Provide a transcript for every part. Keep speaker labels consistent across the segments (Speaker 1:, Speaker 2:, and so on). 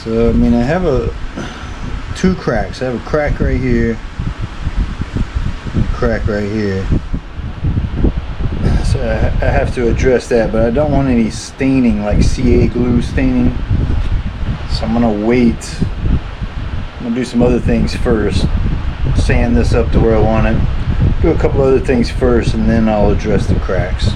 Speaker 1: So I mean, I have two cracks. I have a crack right here, and a crack right here. So I have to address that, but I don't want any staining, like CA glue staining. So I'm gonna wait. I'm gonna do some other things first. Sand this up to where I want it. Do a couple other things first, and then I'll address the cracks.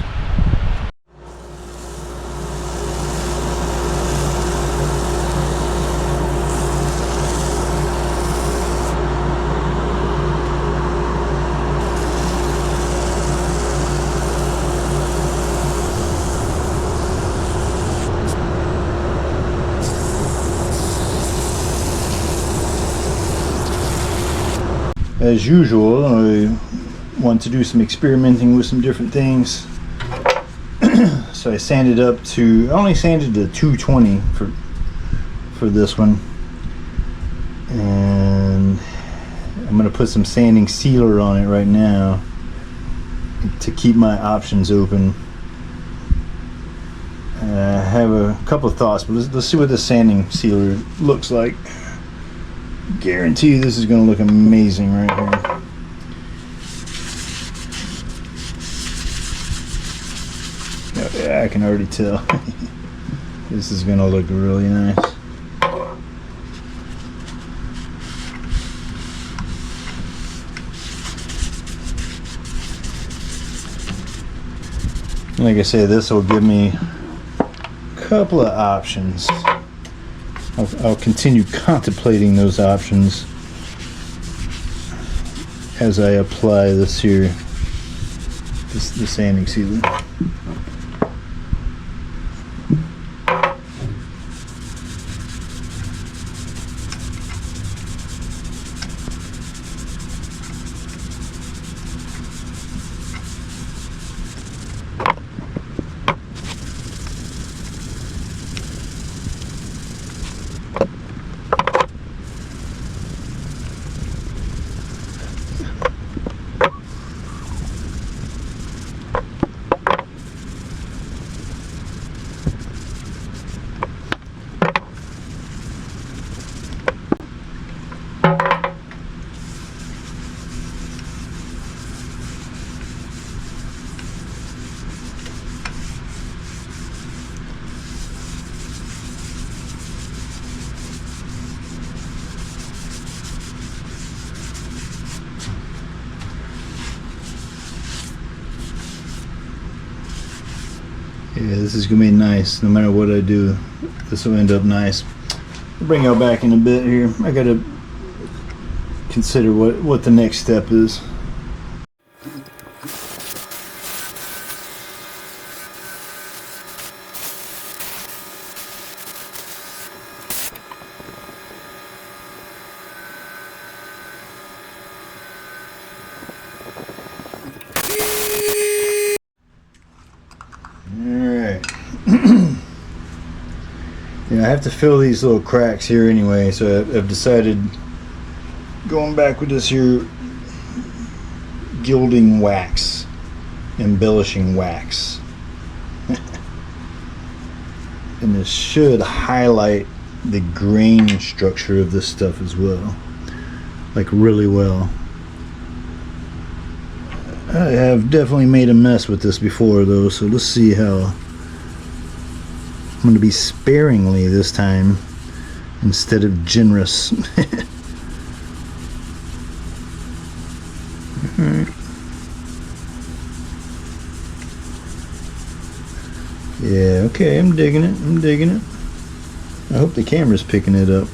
Speaker 1: As usual, I want to do some experimenting with some different things. So I sanded up to, I only sanded to 220 for this one. And I'm going to put some sanding sealer on it right now to keep my options open. I have a couple of thoughts, but let's see what the sanding sealer looks like. Guarantee you this is going to look amazing right here. Oh, yeah, I can already tell. This is going to look really nice. Like I said, this will give me a couple of options. I'll continue contemplating those options as I apply this here, the sanding sealer. Yeah, this is gonna be nice. No matter what I do, this will end up nice. I'll bring y'all back in a bit here. I gotta consider what the next step is. Yeah, I have to fill these little cracks here anyway, so I've decided going back with this here gilding wax, embellishing wax. And this should highlight the grain structure of this stuff as well, like really well. I have definitely made a mess with this before though, so let's see how. I'm going to be sparingly this time instead of generous. Yeah, okay, I'm digging it. I hope the camera's picking it up.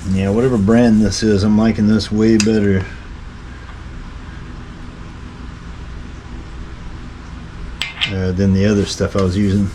Speaker 1: Yeah, whatever brand this is, I'm liking this way better. Than the other stuff I was using.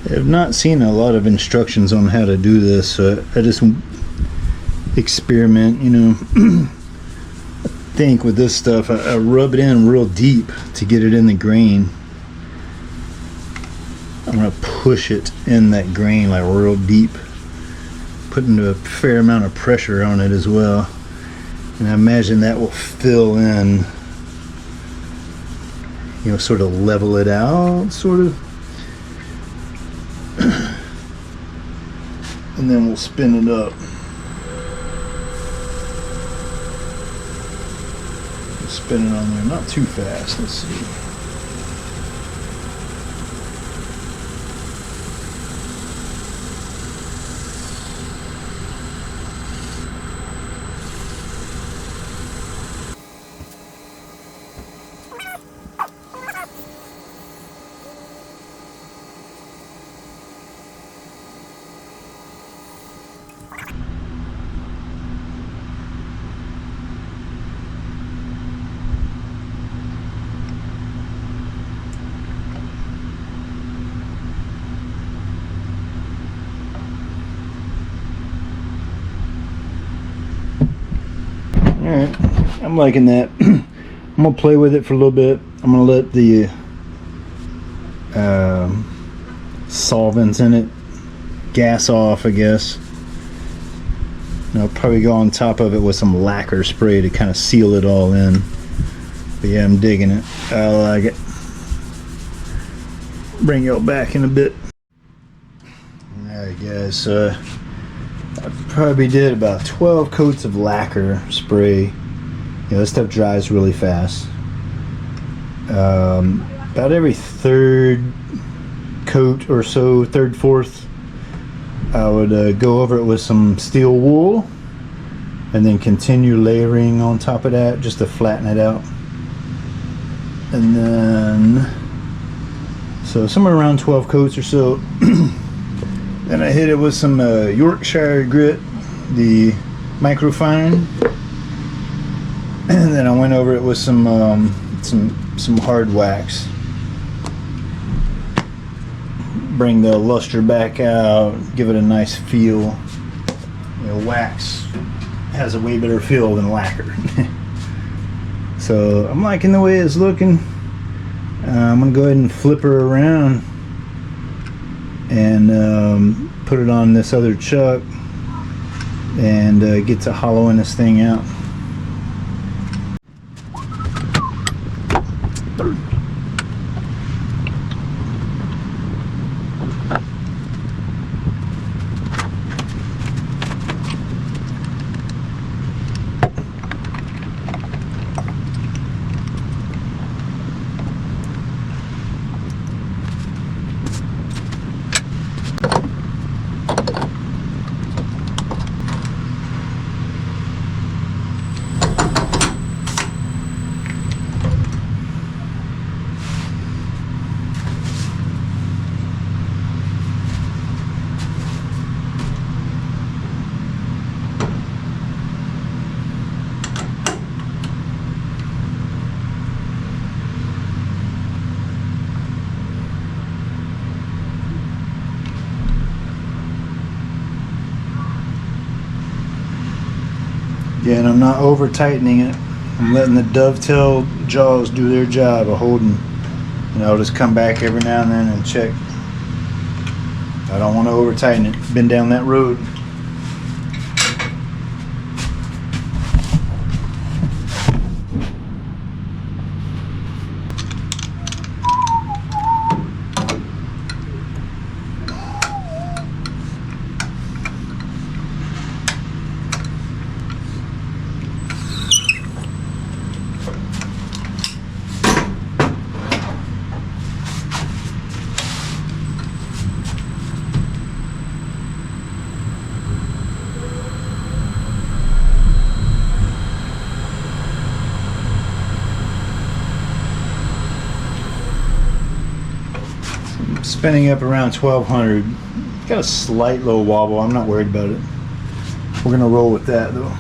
Speaker 1: I have not seen a lot of instructions on how to do this, so I just experiment, you know. I think with this stuff, I rub it in real deep to get it in the grain. I'm gonna push it in that grain like real deep, putting a fair amount of pressure on it as well, and I imagine that will fill in, you know, sort of level it out, sort of. And then we'll spin it up. Spin it on there, not too fast. Let's see. Alright, I'm liking that. I'm gonna play with it for a little bit. I'm gonna let the solvents in it gas off, I guess. And I'll probably go on top of it with some lacquer spray to kind of seal it all in. But yeah, I'm digging it. I like it. Bring y'all back in a bit. Alright guys, I probably did about 12 coats of lacquer spray. You know, this stuff dries really fast. About every third coat or so, third, fourth, I would go over it with some steel wool and then continue layering on top of that just to flatten it out. And then, so somewhere around 12 coats or so. Then I hit it with some Yorkshire grit, the microfine, and then I went over it with some hard wax. Bring the luster back out, give it a nice feel. You know, wax has a way better feel than lacquer. So I'm liking the way it's looking. I'm gonna go ahead and flip her around and put it on this other chuck and get to hollowing this thing out. Yeah, and I'm not over tightening it. I'm letting the dovetail jaws do their job of holding. And I'll just come back every now and then and check. I don't want to over tighten it. Been down that road. Spinning up around 1200. Got a slight little wobble. I'm not worried about it. We're gonna roll with that though.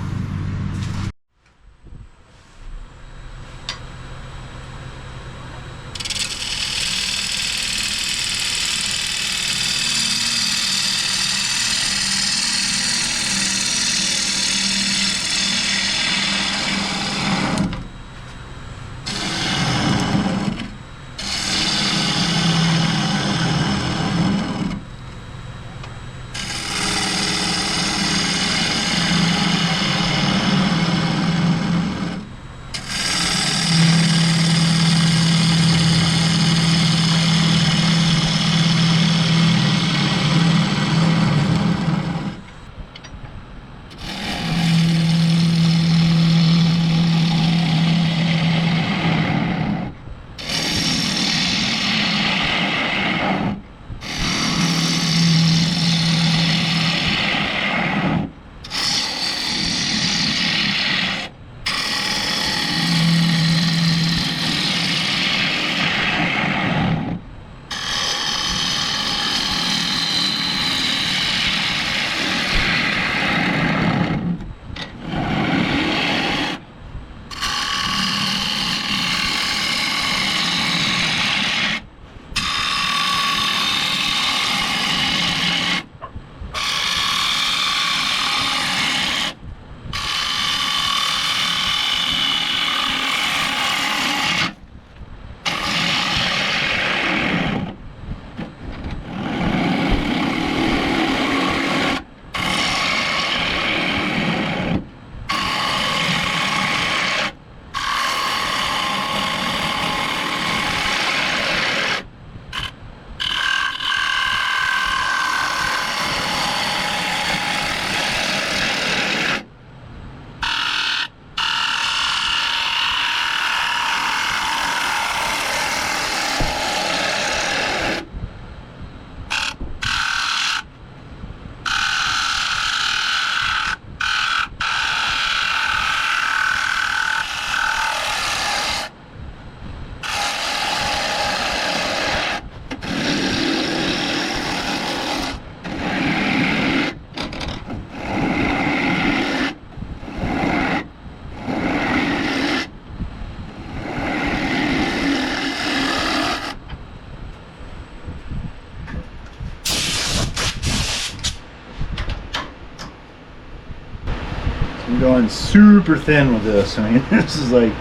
Speaker 1: I'm going super thin with this. I mean, this is like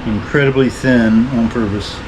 Speaker 1: incredibly thin on purpose.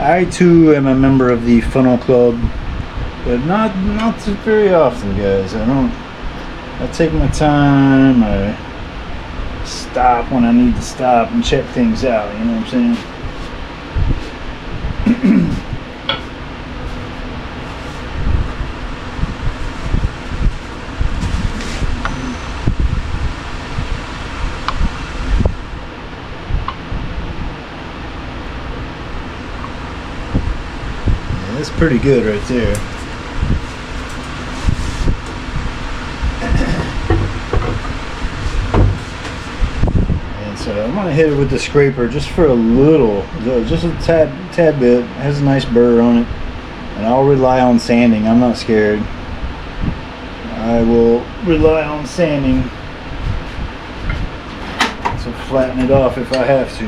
Speaker 1: I too am a member of the funnel club, but not very often, guys. I take my time. I stop when I need to stop and check things out. You know what I'm saying? Yeah, that's pretty good right there. So I'm gonna hit it with the scraper just for a little, just a tad bit. It has a nice burr on it, and I'll rely on sanding. I'm not scared. I will rely on sanding to flatten it off if I have to.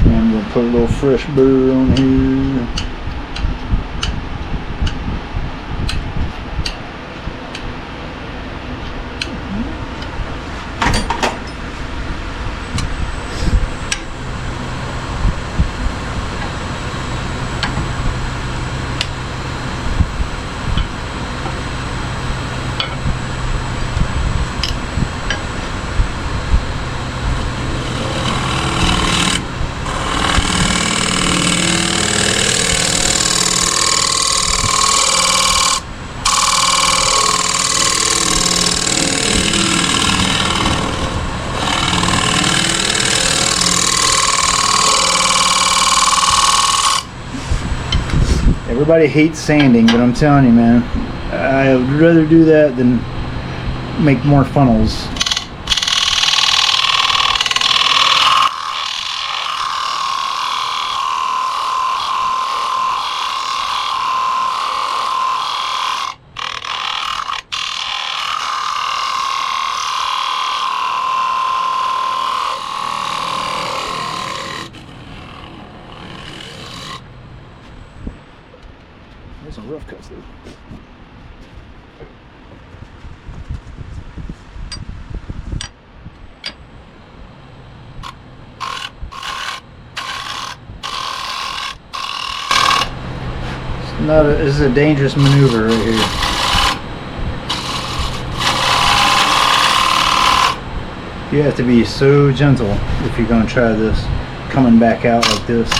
Speaker 1: And I'm gonna put a little fresh burr on here. Everybody hates sanding, but I'm telling you, man, I would rather do that than make more funnels. There's some rough cuts there. This is a dangerous maneuver right here. You have to be so gentle if you're going to try this, coming back out like this.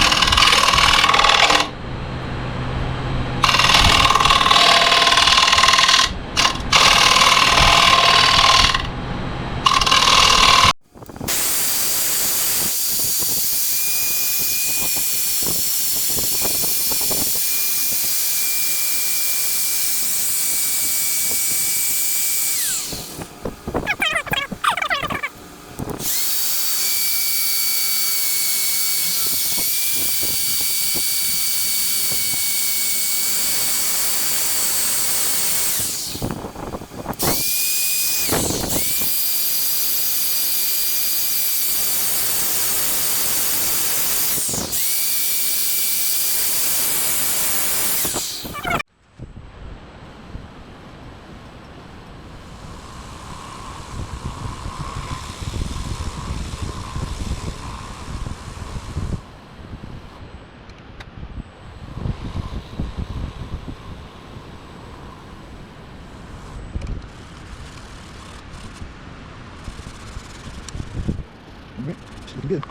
Speaker 1: Should be good.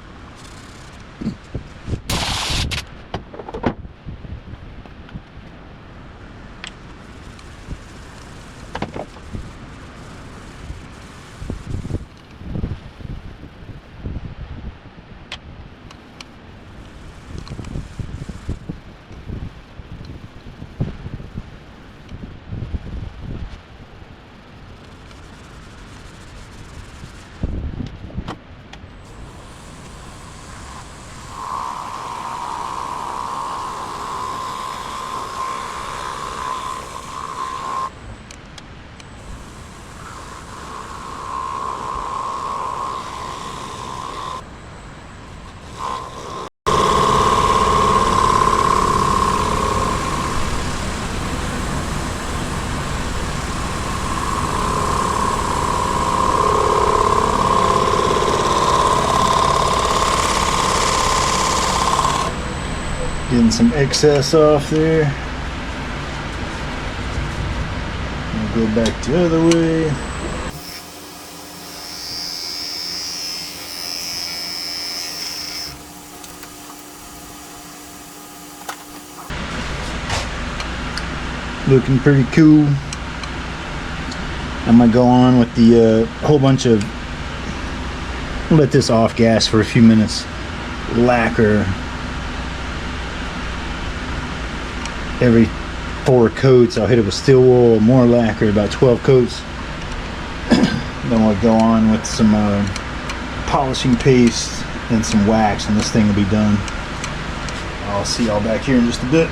Speaker 1: Getting some excess off there. We'll go back the other way. Looking pretty cool. I'm gonna go on with the whole bunch of, let this off gas for a few minutes. Lacquer. Every 4 coats I'll hit it with steel wool, more lacquer, about 12 coats. Then we'll go on with some polishing paste and some wax, and this thing will be done. I'll see y'all back here in just a bit.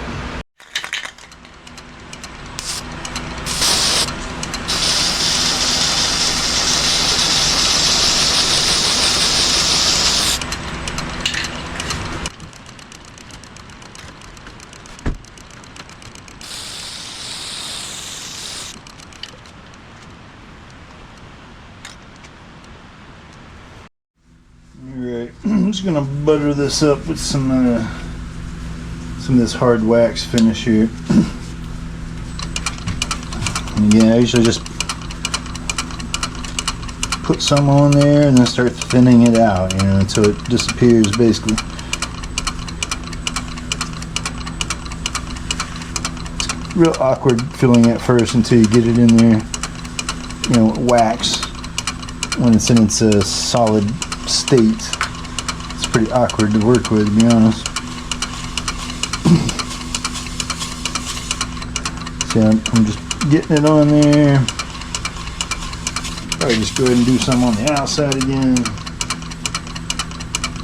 Speaker 1: Alright, I'm just gonna butter this up with some of this hard wax finish here. And again, I usually just put some on there and then start thinning it out, you know, until it disappears basically. It's real awkward filling at first until you get it in there, you know, wax. When it's in its solid state, it's pretty awkward to work with, to be honest. So I'm just getting it on there. Probably just go ahead and do some on the outside again.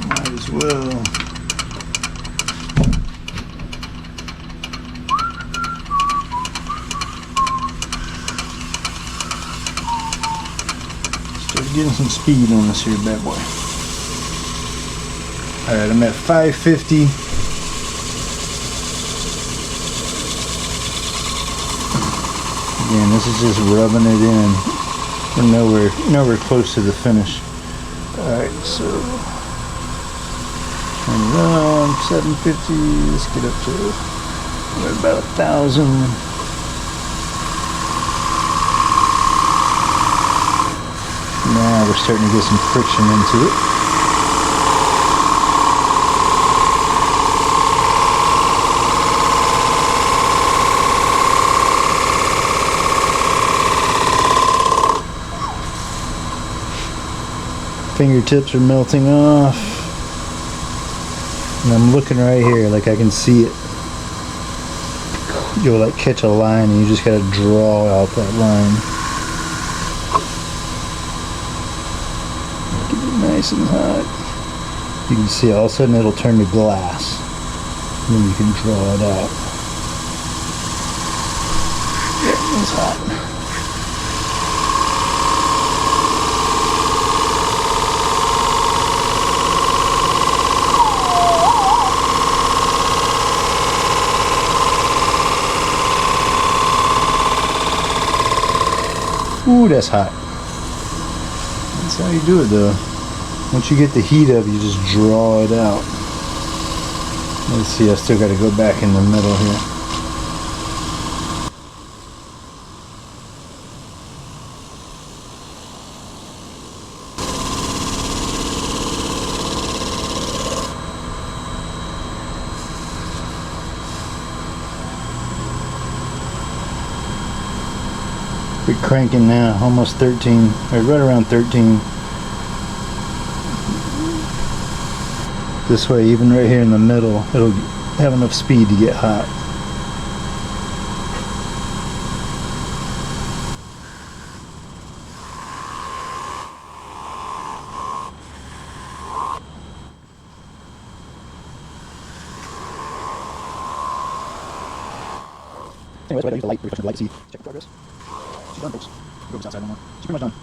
Speaker 1: Might as well. Getting some speed on this here bad boy. Alright, I'm at 550. Again, this is just rubbing it in. We're nowhere close to the finish. Alright, so turn it on, 750. Let's get up to about 1,000. Now we're starting to get some friction into it. Fingertips are melting off. And I'm looking right here, like I can see it. You'll like catch a line and you just gotta draw out that line. Nice and hot. You can see all of a sudden it'll turn to glass. And then you can draw it out. Yeah, it's hot. Ooh, that's hot. That's how you do it though. Once you get the heat up, you just draw it out. Let's see, I still got to go back in the middle here. We're cranking now, almost 13, or right around 13. This way, even right here in the middle, it'll have enough speed to get hot. Anyways, I use the light, refresh the light to see, check the progress. She's done, folks. Go outside one more. She's pretty much done.